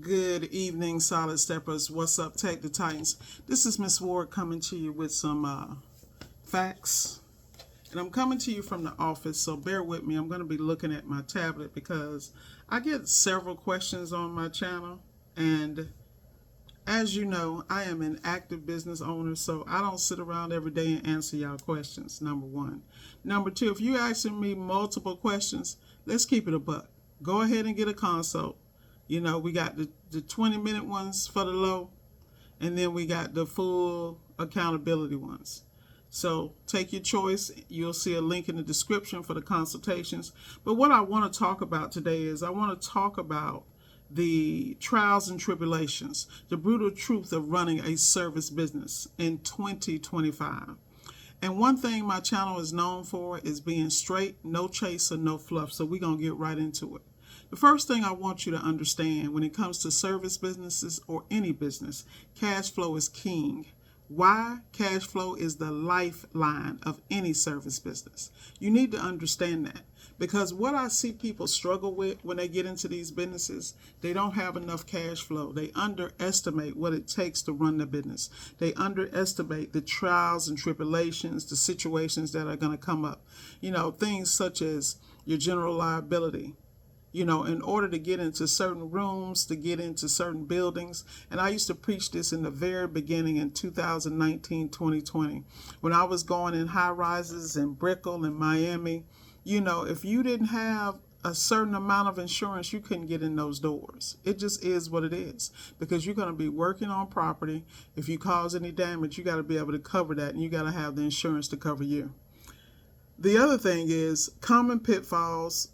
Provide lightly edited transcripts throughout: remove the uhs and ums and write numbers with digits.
Good evening, Solid Steppers. What's up, Tech the Titans? This is Miss Ward coming to you with some facts. And I'm coming to you from the office, so bear with me. I'm going to be looking at my tablet because I get several questions on my channel. And as you know, I am an active business owner, so I don't sit around every day and answer y'all questions, number one. Number two, if you're asking me multiple questions, let's keep it a buck. Go ahead and get a consult. You know, we got the 20-minute ones for the low, and then we got the full accountability ones. So take your choice. You'll see a link in the description for the consultations. But what I want to talk about today is I want to talk about the trials and tribulations, the brutal truth of running a service business in 2025. And one thing my channel is known for is being straight, no chaser, no fluff. So we're going to get right into it. The first thing I want you to understand when it comes to service businesses or any business, cash flow is king. Why? Cash flow is the lifeline of any service business. You need to understand that because what I see people struggle with when they get into these businesses, they don't have enough cash flow. They underestimate what it takes to run the business. They underestimate the trials and tribulations, the situations that are going to come up. You know, things such as your general liability. You know, in order to get into certain rooms, to get into certain buildings. And I used to preach this in the very beginning in 2019, 2020, when I was going in high rises in Brickell and Miami. You know, if you didn't have a certain amount of insurance, you couldn't get in those doors. It just is what it is because you're going to be working on property. If you cause any damage, you got to be able to cover that, and you got to have the insurance to cover you. The other thing is common pitfalls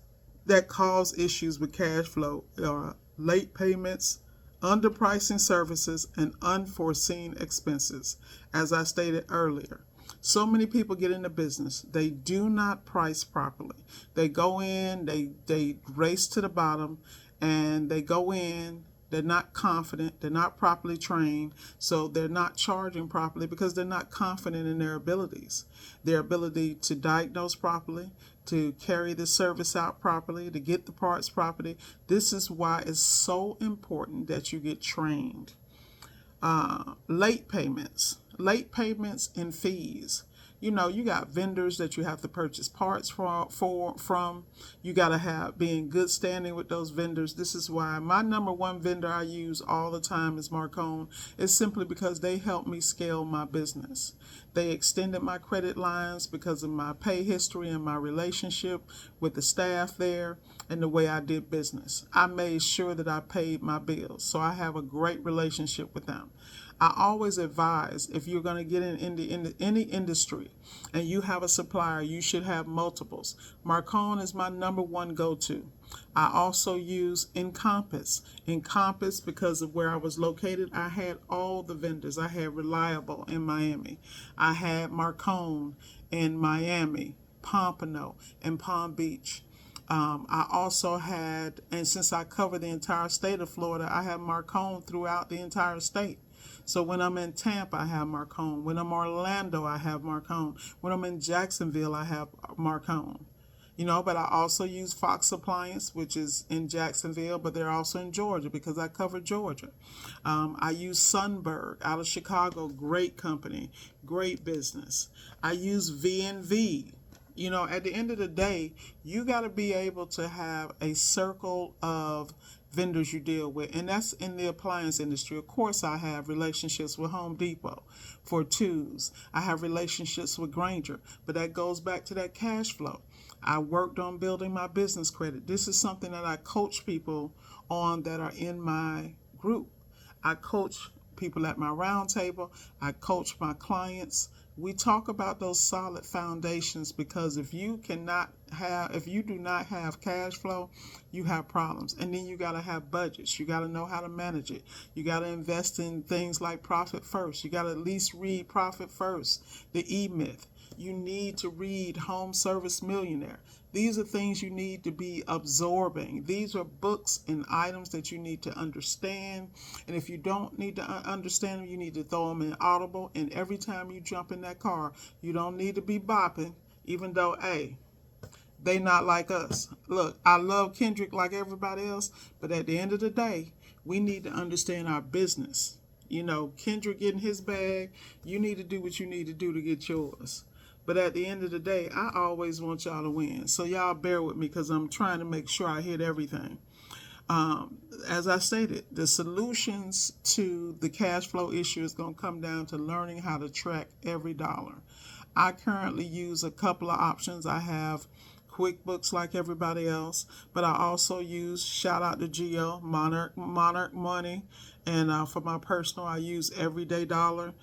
that cause issues with cash flow are late payments, underpricing services, and unforeseen expenses. As I stated earlier, so many people get into business, they do not price properly. They go in, they race to the bottom, and they go in, they're not confident, they're not properly trained, so they're not charging properly because they're not confident in their abilities. Their ability to diagnose properly, to carry the service out properly, to get the parts properly. This is why it's so important that you get trained. Late payments and fees. You know, you got vendors that you have to purchase parts from. You got to be in good standing with those vendors. This is why my number one vendor I use all the time is Marcone. It's simply because they help me scale my business. They extended my credit lines because of my pay history and my relationship with the staff there and the way I did business. I made sure that I paid my bills, so I have a great relationship with them. I always advise if you're going to get in any industry and you have a supplier, you should have multiples. Marcone is my number one go-to. I also use Encompass. Encompass, because of where I was located, I had all the vendors. I had Reliable in Miami. I had Marcone in Miami, Pompano, and Palm Beach. I also had, and since I cover the entire state of Florida, I have Marcone throughout the entire state. So when I'm in Tampa, I have Marcone. When I'm in Orlando, I have Marcone. When I'm in Jacksonville, I have Marcone. You know, but I also use Fox Appliance, which is in Jacksonville, but they're also in Georgia because I cover Georgia. I use Sunberg out of Chicago, great company, great business. I use V&V. You know, at the end of the day, you got to be able to have a circle of vendors you deal with, and that's in the appliance industry. Of course, I have relationships with Home Depot for tools. I have relationships with Granger, but that goes back to that cash flow. I worked on building my business credit. This is something that I coach people on that are in my group. I coach people at my round table. I coach my clients. We talk about those solid foundations because if you do not have cash flow, you have problems. And then you got to have budgets. You got to know how to manage it. You got to invest in things like Profit First. You got to at least read Profit First, the E-Myth. You need to read Home Service Millionaire. These are things you need to be absorbing. These are books and items that you need to understand. And if you don't need to understand them, you need to throw them in Audible. And every time you jump in that car, you don't need to be bopping, even though, hey, they not like us. Look, I love Kendrick like everybody else, but at the end of the day, We need to understand our business. You know, Kendrick getting his bag, you need to do what you need to do to get yours. But at the end of the day, I always want y'all to win. So y'all bear with me because I'm trying to make sure I hit everything. As I stated, the solutions to the cash flow issue is going to come down to learning how to track every dollar. I currently use a couple of options. I have QuickBooks like everybody else, but I also use, shout out to Geo, Monarch Money, and for my personal, I use Everyday Dollar,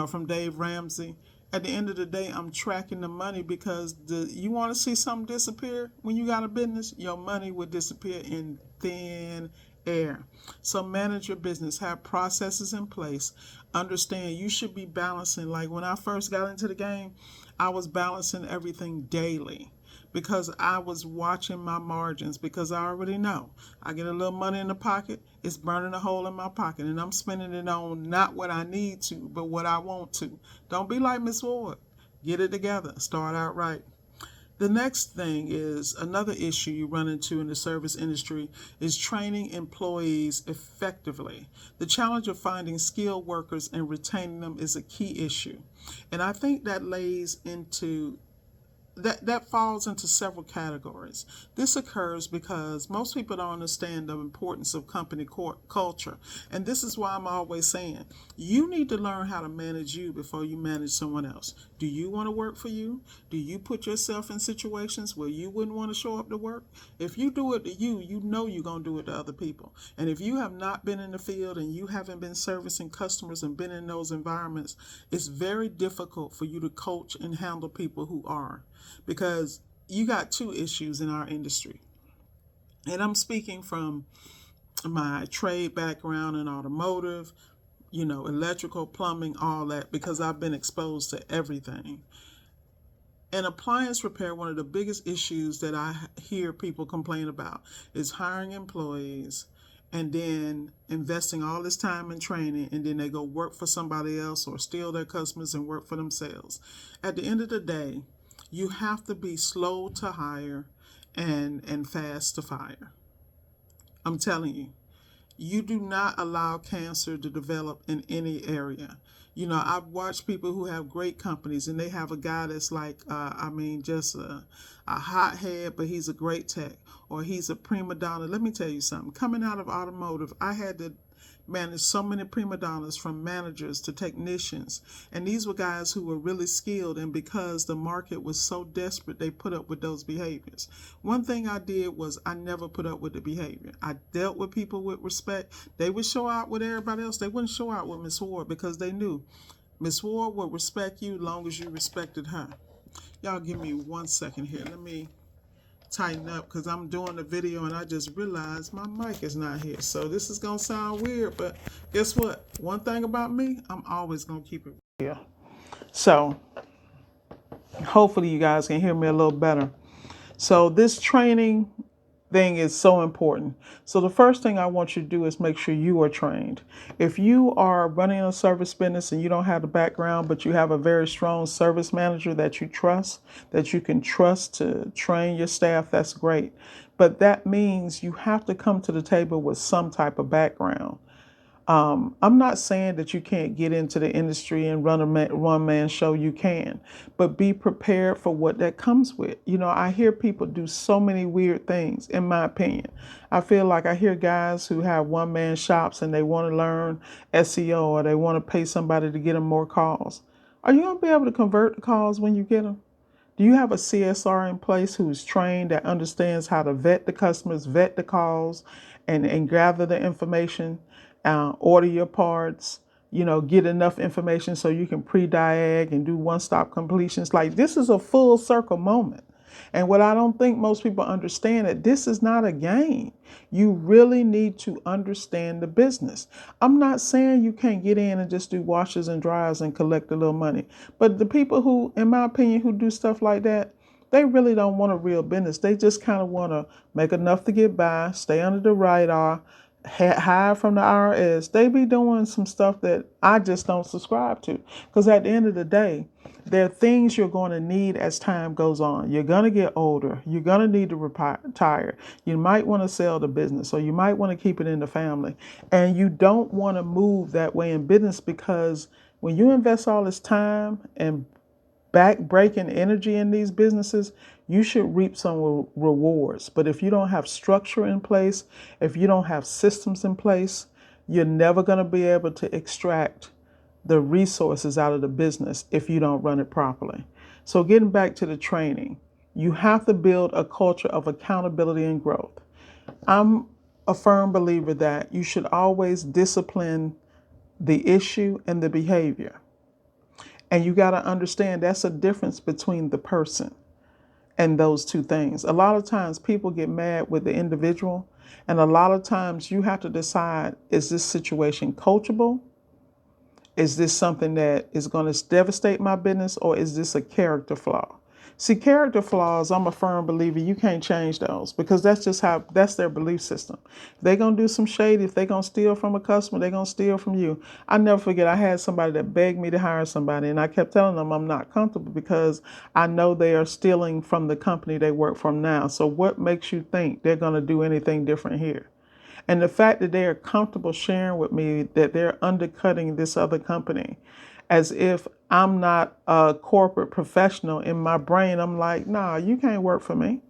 from Dave Ramsey. At the end of the day, I'm tracking the money because you want to see something disappear when you got a business, your money would disappear in thin air. So manage your business, have processes in place. Understand you should be balancing. Like when I first got into the game, I was balancing everything daily because I was watching my margins, because I already know I get a little money in the pocket, it's burning a hole in my pocket, and I'm spending it on not what I need to, but what I want to. Don't be like Miss Ward. Get it together. Start out right. The next thing is another issue you run into in the service industry is training employees effectively. The challenge of finding skilled workers and retaining them is a key issue. And I think that that falls into several categories. This occurs because most people don't understand the importance of company culture. And this is why I'm always saying, you need to learn how to manage you before you manage someone else. Do you want to work for you? Do you put yourself in situations where you wouldn't want to show up to work? If you do it to you, you know you're going to do it to other people. And if you have not been in the field and you haven't been servicing customers and been in those environments, it's very difficult for you to coach and handle people who are. Because you got two issues in our industry. And I'm speaking from my trade background in automotive, electrical, plumbing, all that, because I've been exposed to everything. In appliance repair, one of the biggest issues that I hear people complain about is hiring employees and then investing all this time in training, and then they go work for somebody else or steal their customers and work for themselves. At the end of the day, you have to be slow to hire and fast to fire. I'm telling you, you do not allow cancer to develop in any area. I've watched people who have great companies and they have a guy that's like, just a hothead, but he's a great tech, or he's a prima donna. Let me tell you something. Coming out of automotive, I had to manage so many prima donnas, from managers to technicians, and these were guys who were really skilled, and because the market was so desperate, they put up with those behaviors. One thing I did was I never put up with the behavior. I dealt with people with respect. They would show out with everybody else. They wouldn't show out with Miss Ward because they knew Miss Ward would respect you long as you respected her. Y'all give me 1 second here. Let me tighten up because I'm doing the video and I just realized my mic is not here. So this is going to sound weird, but guess what? One thing about me, I'm always going to keep it real. So hopefully you guys can hear me a little better. So this training thing is so important. So the first thing I want you to do is make sure you are trained. If you are running a service business and you don't have the background, but you have a very strong service manager that you can trust to train your staff, that's great. But that means you have to come to the table with some type of background. I'm not saying that you can't get into the industry and run a one-man show. You can, but be prepared for what that comes with. I hear people do so many weird things, in my opinion. I feel like I hear guys who have one-man shops and they want to learn SEO, or they want to pay somebody to get them more calls. Are you going to be able to convert the calls when you get them? Do you have a CSR in place who's trained, that understands how to vet the customers, vet the calls, and gather the information, order your parts, get enough information so you can pre-diag and do one-stop completions? Like, this is a full circle moment. And what I don't think most people understand, that this is not a game. You really need to understand the business. I'm not saying you can't get in and just do washers and dryers and collect a little money. But the people who, in my opinion, who do stuff like that, they really don't want a real business. They just kind of want to make enough to get by, stay under the radar, hide from the IRS, they be doing some stuff that I just don't subscribe to. Because at the end of the day, there are things you're going to need as time goes on. You're going to get older. You're going to need to retire. You might want to sell the business, or you might want to keep it in the family. And you don't want to move that way in business, because when you invest all this time and back-breaking energy in these businesses, you should reap some rewards. But if you don't have structure in place, if you don't have systems in place, you're never going to be able to extract the resources out of the business if you don't run it properly. So getting back to the training, you have to build a culture of accountability and growth. I'm a firm believer that you should always discipline the issue and the behavior. And you got to understand that's a difference between the person and those two things. A lot of times people get mad with the individual, and a lot of times you have to decide, is this situation coachable? Is this something that is going to devastate my business, or is this a character flaw? See, character flaws, I'm a firm believer, you can't change those, because that's just how, that's their belief system. If they're going to do some shady, if they're going to steal from a customer, they're going to steal from you. I never forget, I had somebody that begged me to hire somebody, and I kept telling them I'm not comfortable because I know they are stealing from the company they work from now. So what makes you think they're going to do anything different here? And the fact that they are comfortable sharing with me that they're undercutting this other company as if I'm not a corporate professional, in my brain, I'm like, nah, you can't work for me.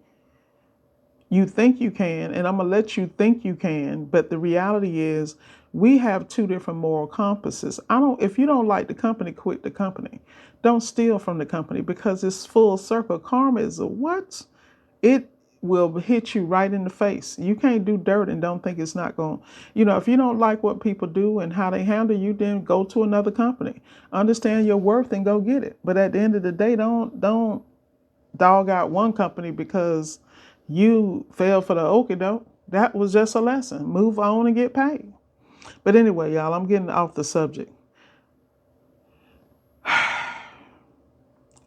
You think you can, and I'm going to let you think you can. But the reality is, we have two different moral compasses. If you don't like the company, quit the company. Don't steal from the company, because it's full circle. Karma is a what? It will hit you right in the face. You can't do dirt and don't think it's not going. If you don't like what people do and how they handle you, then go to another company. Understand your worth and go get it. But at the end of the day, don't dog out one company because you fell for the okie doke. That was just a lesson. Move on and get paid. But anyway, y'all, I'm getting off the subject.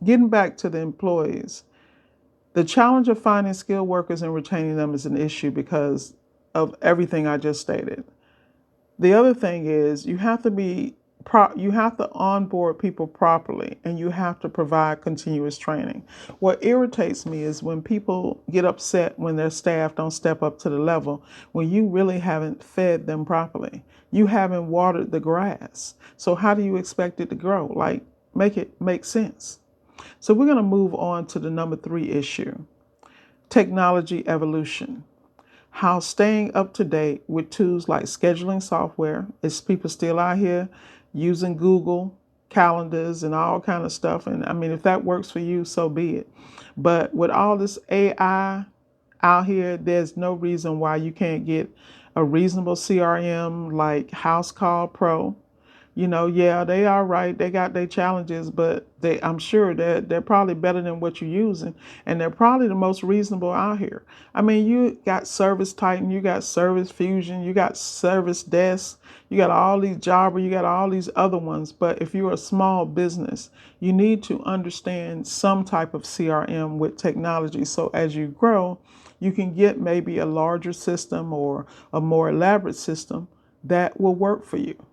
Getting back to the employees. The challenge of finding skilled workers and retaining them is an issue because of everything I just stated. The other thing is you have to onboard people properly, and you have to provide continuous training. What irritates me is when people get upset when their staff don't step up to the level, when you really haven't fed them properly. You haven't watered the grass. So how do you expect it to grow? Like, make it make sense. So we're going to move on to the number 3 issue, technology evolution. How staying up to date with tools like scheduling software, is people still out here using Google calendars and all kind of stuff. And I mean, if that works for you, so be it. But with all this AI out here, there's no reason why you can't get a reasonable CRM like House Call Pro. Yeah, they are right. They got their challenges, but I'm sure they're probably better than what you're using, and they're probably the most reasonable out here. I mean, you got Service Titan, you got Service Fusion, you got Service Desk, you got all these Jabra, you got all these other ones. But if you're a small business, you need to understand some type of CRM with technology. So as you grow, you can get maybe a larger system or a more elaborate system that will work for you.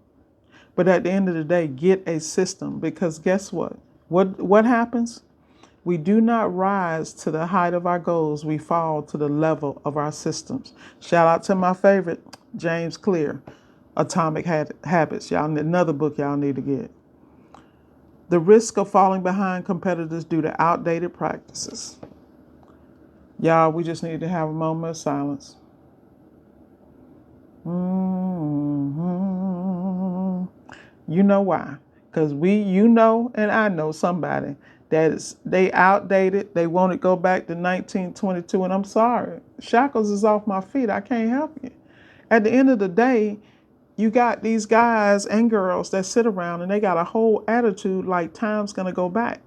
But at the end of the day, get a system, because guess what? What happens? We do not rise to the height of our goals. We fall to the level of our systems. Shout out to my favorite, James Clear, Atomic Habits. Y'all, another book y'all need to get. The risk of falling behind competitors due to outdated practices. Y'all, we just need to have a moment of silence. You know why? Because and I know somebody that they outdated. They want to go back to 1922, and I'm sorry. Shackles is off my feet. I can't help you. At the end of the day, you got these guys and girls that sit around and they got a whole attitude like time's going to go back.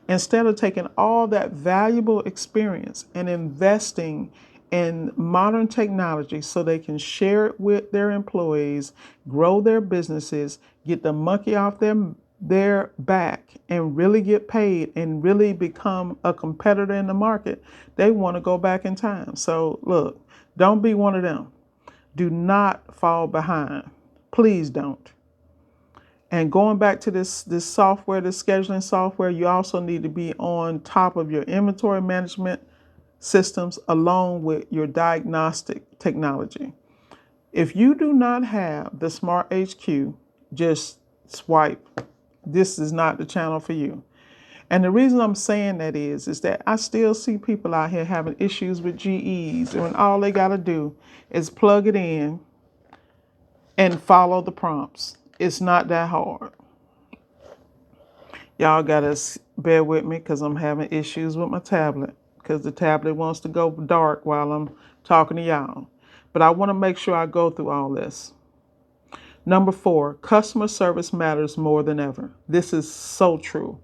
Instead of taking all that valuable experience and investing in modern technology so they can share it with their employees, grow their businesses, get the monkey off their back, and really get paid and really become a competitor in the market, they want to go back in time. So look, don't be one of them. Do not fall behind. Please don't. And going back to this software, this scheduling software, you also need to be on top of your inventory management systems along with your diagnostic technology. If you do not have the Smart HQ, just swipe. This is not the channel for you. And the reason I'm saying that is that I still see people out here having issues with GEs, and when all they got to do is plug it in and follow the prompts. It's not that hard. Y'all got to bear with me because I'm having issues with my tablet because the tablet wants to go dark while I'm talking to y'all. But I want to make sure I go through all this. Number 4, customer service matters more than ever. This is so true.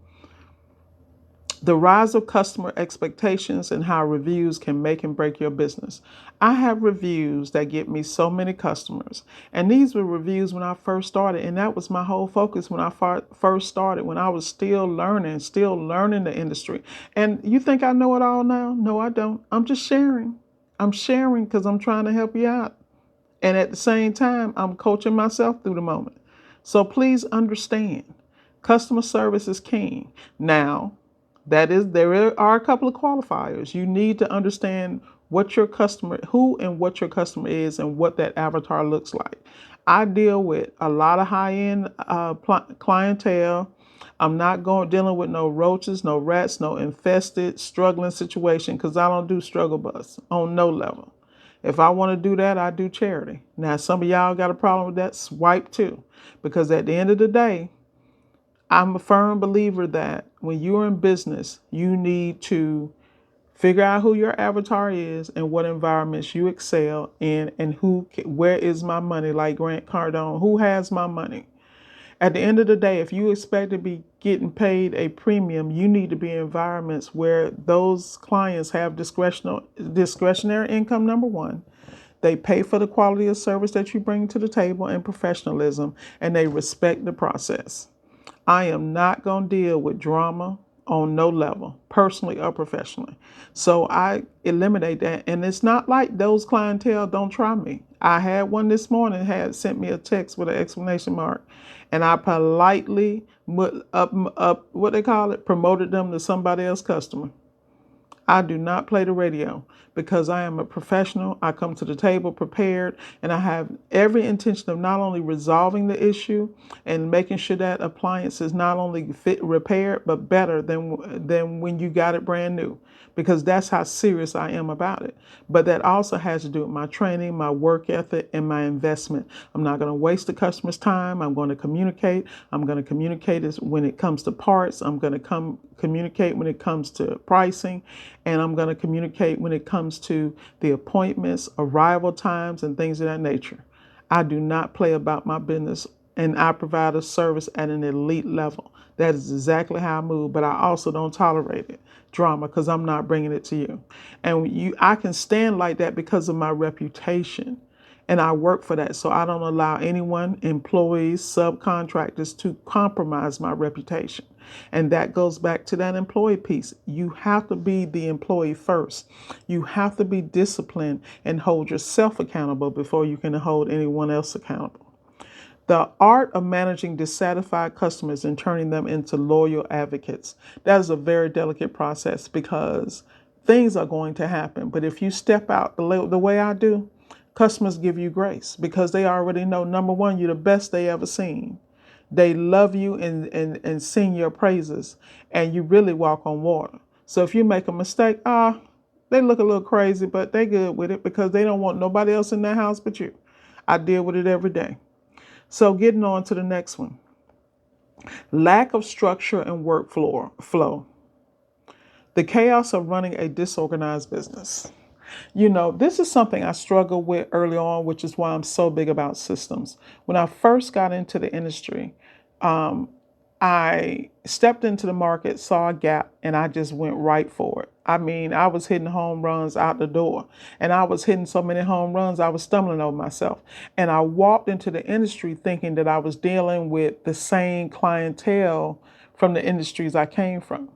The rise of customer expectations and how reviews can make and break your business. I have reviews that get me so many customers. And these were reviews when I first started. And that was my whole focus when I first started, when I was still learning the industry. And you think I know it all now? No, I don't. I'm just sharing. I'm sharing because I'm trying to help you out. And at the same time, I'm coaching myself through the moment. So please understand, customer service is king. Now, there are a couple of qualifiers. You need to understand what your customer, who and what your customer is and what that avatar looks like. I deal with a lot of high-end clientele. I'm not dealing with no roaches, no rats, no infested, struggling situation because I don't do struggle bus on no level. If I want to do that, I do charity. Now, some of y'all got a problem with that, swipe too. Because at the end of the day, I'm a firm believer that when you're in business, you need to figure out who your avatar is and what environments you excel in and where is my money, like Grant Cardone, who has my money? At the end of the day, if you expect to be getting paid a premium, you need to be in environments where those clients have discretionary income, number 1. They pay for the quality of service that you bring to the table and professionalism, and they respect the process. I am not going to deal with drama on no level, personally or professionally. So I eliminate that. And it's not like those clientele don't try me. I had one this morning had sent me a text with an exclamation mark, and I politely what they call it, promoted them to somebody else's customer. I do not play the radio because I am a professional. I come to the table prepared, and I have every intention of not only resolving the issue and making sure that appliance is not only repaired, but better than when you got it brand new, because that's how serious I am about it. But that also has to do with my training, my work ethic, and my investment. I'm not going to waste the customer's time. I'm going to communicate. I'm going to communicate when it comes to parts. I'm going to communicate when it comes to pricing, and I'm going to communicate when it comes to the appointments, arrival times, and things of that nature. I do not play about my business, and I provide a service at an elite level. That is exactly how I move, but I also don't tolerate it, drama, because I'm not bringing it to you. And I can stand like that because of my reputation. And I work for that. So I don't allow anyone, employees, subcontractors, to compromise my reputation. And that goes back to that employee piece. You have to be the employee first. You have to be disciplined and hold yourself accountable before you can hold anyone else accountable. The art of managing dissatisfied customers and turning them into loyal advocates. That is a very delicate process because things are going to happen. But if you step out the way I do, customers give you grace because they already know, number 1, you're the best they ever seen. They love you and sing your praises, and you really walk on water. So if you make a mistake, they look a little crazy, but they good with it because they don't want nobody else in their house but you. I deal with it every day. So getting on to the next one. Lack of structure and flow. The chaos of running a disorganized business. This is something I struggled with early on, which is why I'm so big about systems. When I first got into the industry, I stepped into the market, saw a gap, and I just went right for it. I mean, I was hitting home runs out the door, and I was hitting so many home runs, I was stumbling over myself. And I walked into the industry thinking that I was dealing with the same clientele from the industries I came from.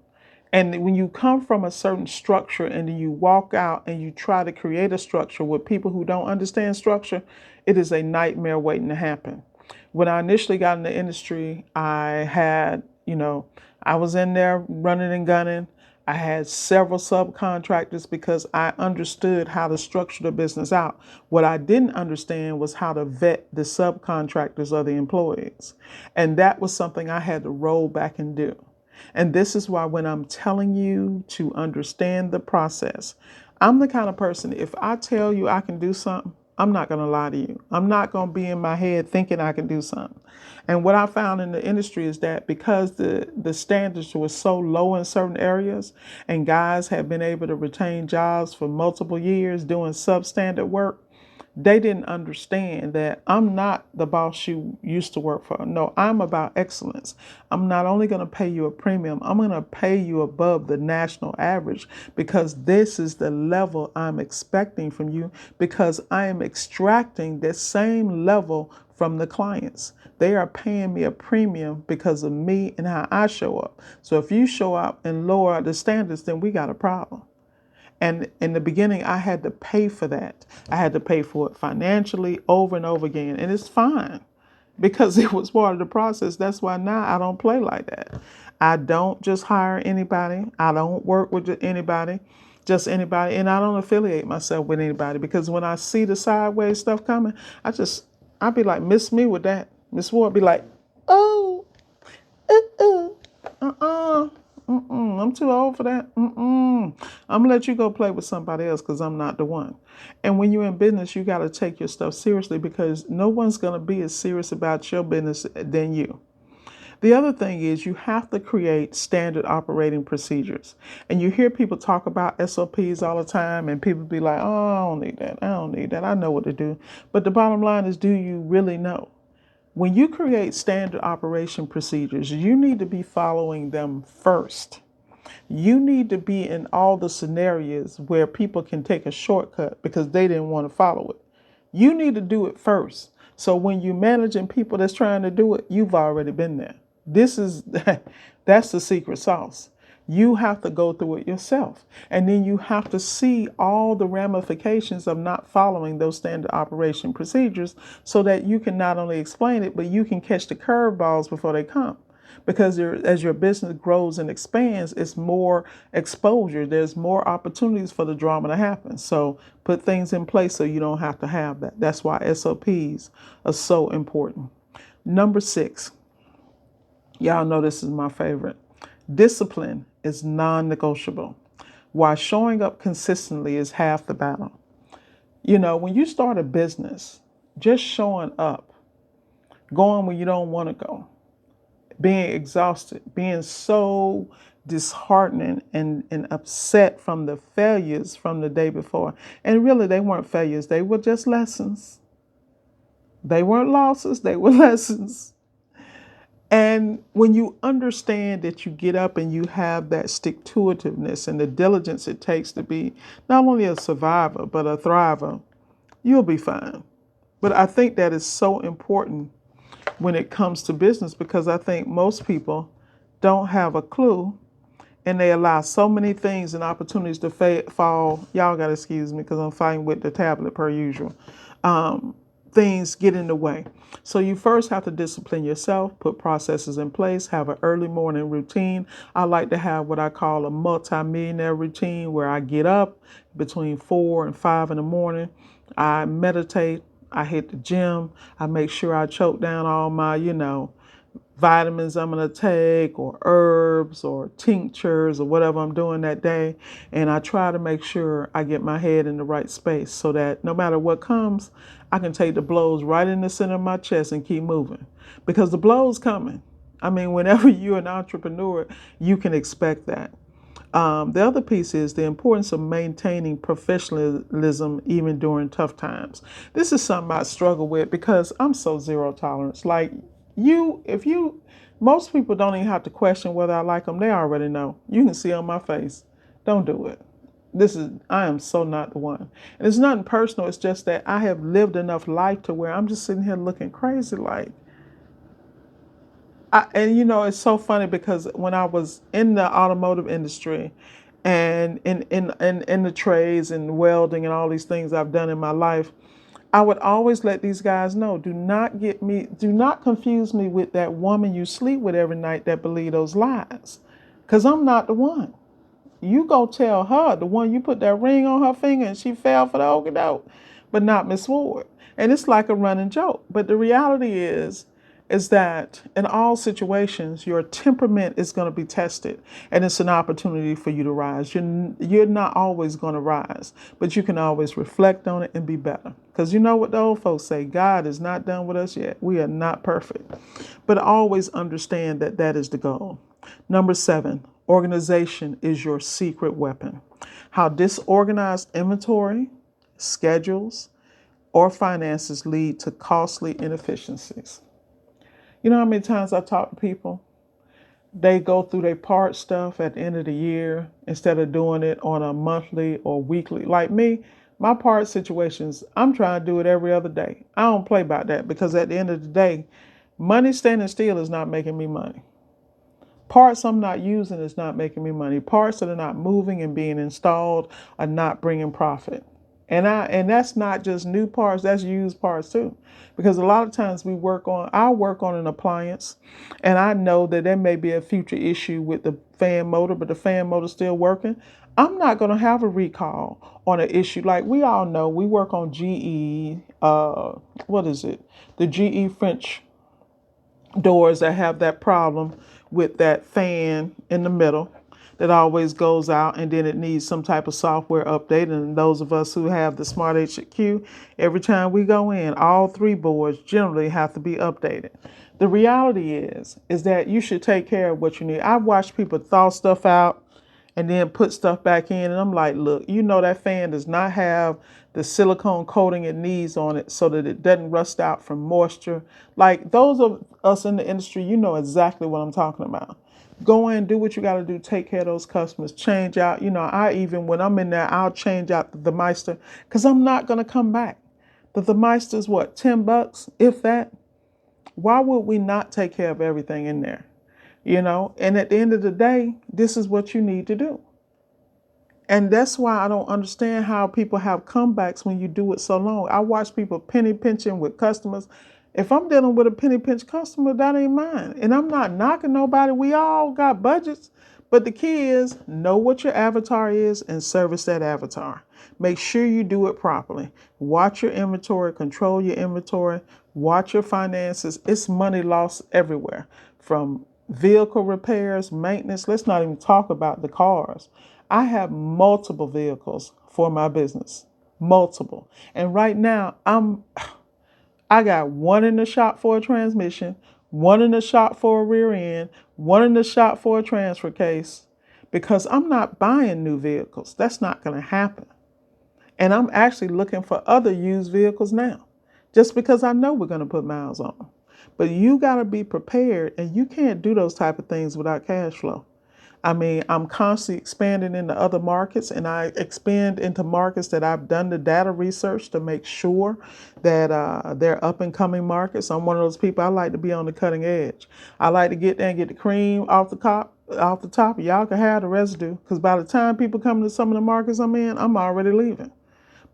And when you come from a certain structure and then you walk out and you try to create a structure with people who don't understand structure, it is a nightmare waiting to happen. When I initially got in the industry, I had, I was in there running and gunning. I had several subcontractors because I understood how to structure the business out. What I didn't understand was how to vet the subcontractors or the employees. And that was something I had to roll back and do. And this is why when I'm telling you to understand the process, I'm the kind of person, if I tell you I can do something, I'm not going to lie to you. I'm not going to be in my head thinking I can do something. And what I found in the industry is that because the standards were so low in certain areas and guys have been able to retain jobs for multiple years doing substandard work, they didn't understand that I'm not the boss you used to work for. No, I'm about excellence. I'm not only going to pay you a premium, I'm going to pay you above the national average because this is the level I'm expecting from you because I am extracting the same level from the clients. They are paying me a premium because of me and how I show up. So if you show up and lower the standards, then we got a problem. And in the beginning, I had to pay for that. I had to pay for it financially over and over again. And it's fine because it was part of the process. That's why now I don't play like that. I don't just hire anybody. I don't work with anybody, just anybody. And I don't affiliate myself with anybody because when I see the sideways stuff coming, I'd be like, miss me with that. Miss Ward be like, oh, uh-uh. I'm too old for that. I'm gonna let you go play with somebody else because I'm not the one. And when you're in business, you got to take your stuff seriously because no one's gonna be as serious about your business than you. The other thing is you have to create standard operating procedures. And you hear people talk about SOPs all the time, and people be like, "Oh, I don't need that. I don't need that. I know what to do." But the bottom line is, do you really know? When you create standard operation procedures, you need to be following them first. You need to be in all the scenarios where people can take a shortcut because they didn't want to follow it. You need to do it first. So when you're managing people that's trying to do it, you've already been there. This is that's the secret sauce. You have to go through it yourself. And then you have to see all the ramifications of not following those standard operation procedures so that you can not only explain it, but you can catch the curveballs before they come. Because as your business grows and expands, it's more exposure. There's more opportunities for the drama to happen. So put things in place so you don't have to have that. That's why SOPs are so important. Number 6, y'all know this is my favorite. Discipline is non-negotiable. While showing up consistently is half the battle. When you start a business, just showing up, going when you don't want to go, being exhausted, being so disheartening and upset from the failures from the day before. And really, they weren't failures, they were just lessons. They weren't losses, they were lessons. And when you understand that you get up and you have that stick-to-itiveness and the diligence it takes to be not only a survivor, but a thriver, you'll be fine. But I think that is so important when it comes to business because I think most people don't have a clue and they allow so many things and opportunities to fall. Y'all got to excuse me because I'm fighting with the tablet per usual. Things get in the way. So you first have to discipline yourself, put processes in place, have an early morning routine. I like to have what I call a multi-millionaire routine where I get up between 4 and 5 in the morning. I meditate. I hit the gym. I make sure I choke down all my, vitamins I'm going to take or herbs or tinctures or whatever I'm doing that day. And I try to make sure I get my head in the right space so that no matter what comes, I can take the blows right in the center of my chest and keep moving because the blows coming. I mean, whenever you're an entrepreneur, you can expect that. The other piece is the importance of maintaining professionalism even during tough times. This is something I struggle with because I'm so zero tolerance. Like most people don't even have to question whether I like them. They already know. You can see on my face. Don't do it. I am so not the one. And it's nothing personal. It's just that I have lived enough life to where I'm just sitting here looking crazy like, And it's so funny because when I was in the automotive industry and in the trades and welding and all these things I've done in my life, I would always let these guys know, do not confuse me with that woman you sleep with every night that believe those lies. Because I'm not the one. You go tell her, the one you put that ring on her finger and she fell for the okie doke, but not Miss Ward. And it's like a running joke. But the reality is that in all situations, your temperament is going to be tested, and it's an opportunity for you to rise. You're not always going to rise, but you can always reflect on it and be better. Because you know what the old folks say, God is not done with us yet. We are not perfect. But always understand that that is the goal. Number 7, organization is your secret weapon. How disorganized inventory, schedules, or finances lead to costly inefficiencies. You know how many times I talk to people? They go through their part stuff at the end of the year instead of doing it on a monthly or weekly. Like me, my part situations, I'm trying to do it every other day. I don't play about that because at the end of the day, money standing still is not making me money. Parts I'm not using is not making me money. Parts that are not moving and being installed are not bringing profit. And that's not just new parts, that's used parts too. Because a lot of times I work on an appliance and I know that there may be a future issue with the fan motor, but the fan motor's still working. I'm not going to have a recall on an issue. Like we all know, we work on GE, what is it? The GE French doors that have that problem with that fan in the middle that always goes out, and then it needs some type of software update. And those of us who have the Smart HQ, every time we go in, all 3 boards generally have to be updated. The reality is that you should take care of what you need. I've watched people thaw stuff out and then put stuff back in. And I'm like, look, that fan does not have the silicone coating it needs on it so that it doesn't rust out from moisture. Like those of us in the industry, you know exactly what I'm talking about. Go in, do what you got to do, take care of those customers, change out. When I'm in there, I'll change out the Meister because I'm not going to come back. The Meister's what, $10, if that? Why would we not take care of everything in there? And at the end of the day, this is what you need to do. And that's why I don't understand how people have comebacks when you do it so long. I watch people penny pinching with customers. If I'm dealing with a penny pinch customer, that ain't mine. And I'm not knocking nobody. We all got budgets. But the key is know what your avatar is and service that avatar. Make sure you do it properly. Watch your inventory, control your inventory, watch your finances. It's money lost everywhere, from vehicle repairs, maintenance. Let's not even talk about the cars. I have multiple vehicles for my business, multiple. And right now, I got one in the shop for a transmission, one in the shop for a rear end, one in the shop for a transfer case, because I'm not buying new vehicles. That's not going to happen. And I'm actually looking for other used vehicles now, just because I know we're going to put miles on them. But you got to be prepared, and you can't do those type of things without cash flow. I mean, I'm constantly expanding into other markets, and I expand into markets that I've done the data research to make sure that they're up and coming markets. I'm one of those people, I like to be on the cutting edge. I like to get there and get the cream off the top. Y'all can have the residue, because by the time people come to some of the markets I'm in, I'm already leaving.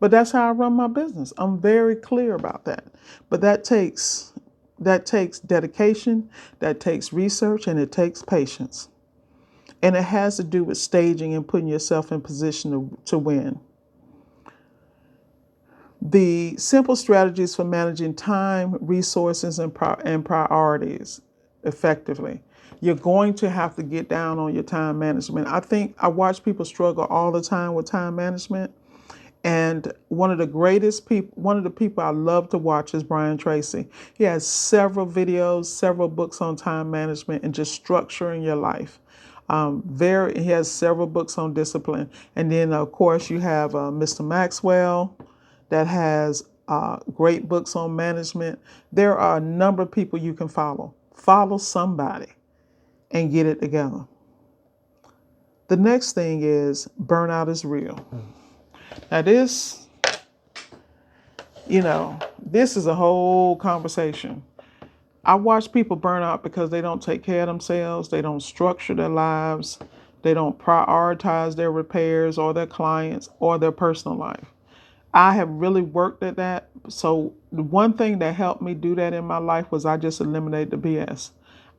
But that's how I run my business. I'm very clear about that. But that takes dedication, that takes research, and it takes patience. And it has to do with staging and putting yourself in position to win. The simple strategies for managing time, resources, and priorities effectively. You're going to have to get down on your time management. I think I watch people struggle all the time with time management. And one of the people I love to watch is Brian Tracy. He has several videos, several books on time management and just structuring your life. He has several books on discipline. And then, of course, you have Mr. Maxwell that has great books on management. There are a number of people you can follow. Follow somebody and get it together. The next thing is burnout is real. Now this is a whole conversation. I watch people burn out because they don't take care of themselves, they don't structure their lives, they don't prioritize their repairs or their clients or their personal life. I have really worked at that. So the one thing that helped me do that in my life was I just eliminated the BS.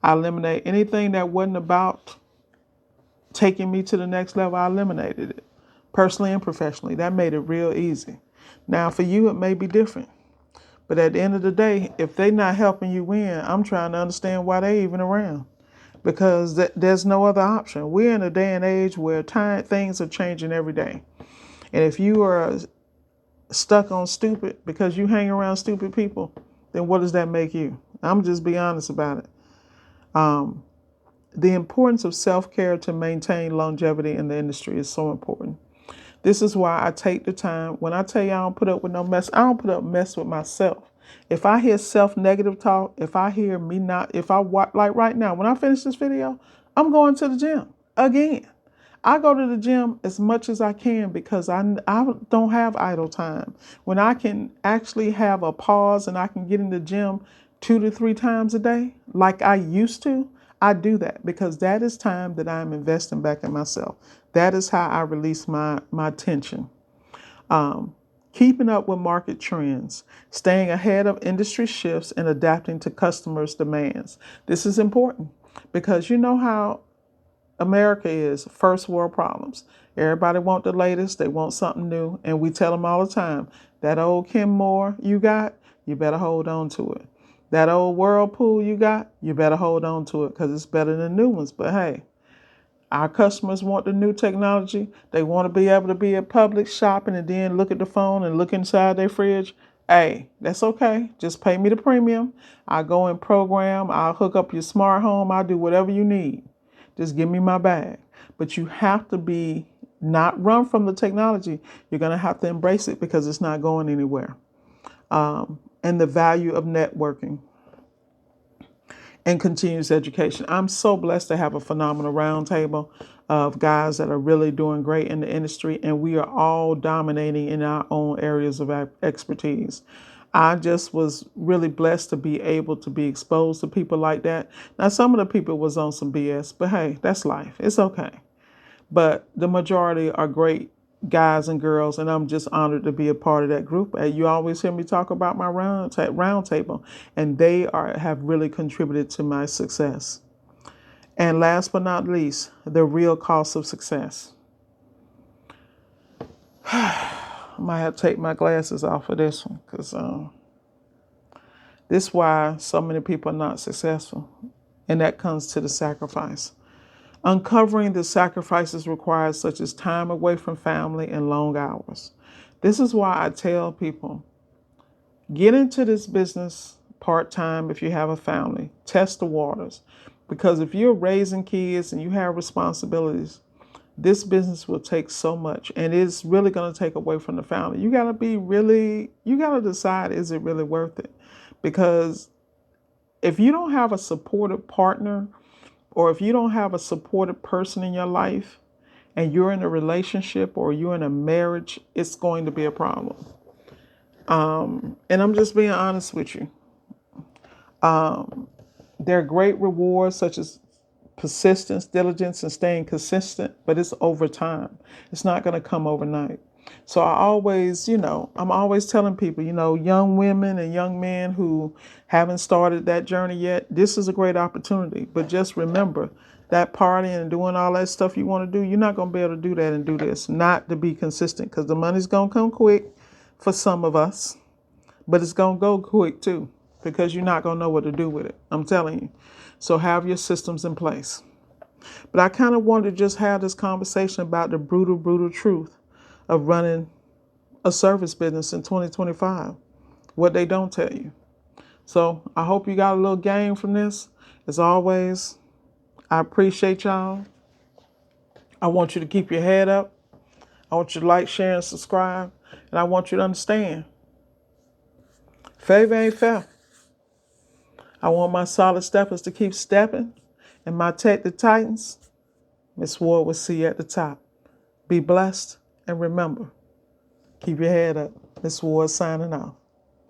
I eliminated anything that wasn't about taking me to the next level. I eliminated it personally and professionally. That made it real easy. Now for you, it may be different. But at the end of the day, if they're not helping you win, I'm trying to understand why they even around. Because there's no other option. We're in a day and age where things are changing every day. And if you are stuck on stupid because you hang around stupid people, then what does that make you? I'm just be honest about it. The importance of self-care to maintain longevity in the industry is so important. This is why I take the time. When I tell you I don't put up with no mess, I don't put up mess with myself. If I hear self-negative talk, if I hear me not, if I watch, like right now, when I finish this video, I'm going to the gym again. I go to the gym as much as I can because I don't have idle time. When I can actually have a pause and I can get in the gym 2 to 3 times a day, like I used to, I do that because that is time that I'm investing back in myself. That is how I release my tension. Keeping up with market trends, staying ahead of industry shifts, and adapting to customers' demands. This is important because you know how America is first world problems. Everybody want the latest. They want something new. And we tell them all the time, that old Kim Moore you got, you better hold on to it. That old Whirlpool you got, you better hold on to it because it's better than new ones. But hey, our customers want the new technology. They want to be able to be at Publix shopping and then look at the phone and look inside their fridge. Hey, that's okay. Just pay me the premium. I'll go and program. I'll hook up your smart home. I'll do whatever you need. Just give me my bag. But you have to be not run from the technology. You're going to have to embrace it because it's not going anywhere. And the value of networking and continuous education. I'm so blessed to have a phenomenal roundtable of guys that are really doing great in the industry, and we are all dominating in our own areas of expertise. I just was really blessed to be able to be exposed to people like that. Now, some of the people was on some BS, but hey, that's life. It's okay. But the majority are great guys and girls, and I'm just honored to be a part of that group. You always hear me talk about my round table, and they have really contributed to my success. And last but not least, the real cost of success. I might have to take my glasses off for this one because this is why so many people are not successful, and that comes to the sacrifice. Uncovering the sacrifices required, such as time away from family and long hours. This is why I tell people, get into this business part-time if you have a family. Test the waters. Because if you're raising kids and you have responsibilities, this business will take so much, and it's really going to take away from the family. You got to decide, is it really worth it? Because if you don't have a supportive partner, or if you don't have a supportive person in your life and you're in a relationship or you're in a marriage, it's going to be a problem. And I'm just being honest with you. There are great rewards such as persistence, diligence, and staying consistent, but it's over time. It's not going to come overnight. So I'm always telling people, young women and young men who haven't started that journey yet, this is a great opportunity. But just remember that partying and doing all that stuff you want to do, you're not going to be able to do that and do this, not to be consistent, because the money's going to come quick for some of us, but it's going to go quick too, because you're not going to know what to do with it. I'm telling you. So have your systems in place. But I kind of wanted to just have this conversation about the brutal truth of running a service business in 2025, what they don't tell you. So I hope you got a little game from this. As always, I appreciate y'all. I want you to keep your head up. I want you to like, share, and subscribe. And I want you to understand, favor ain't fair. I want my solid steppers to keep stepping, and my tech the Titans, Miss Ward will see you at the top. Be blessed, and remember, keep your head up. Miss Ward signing off.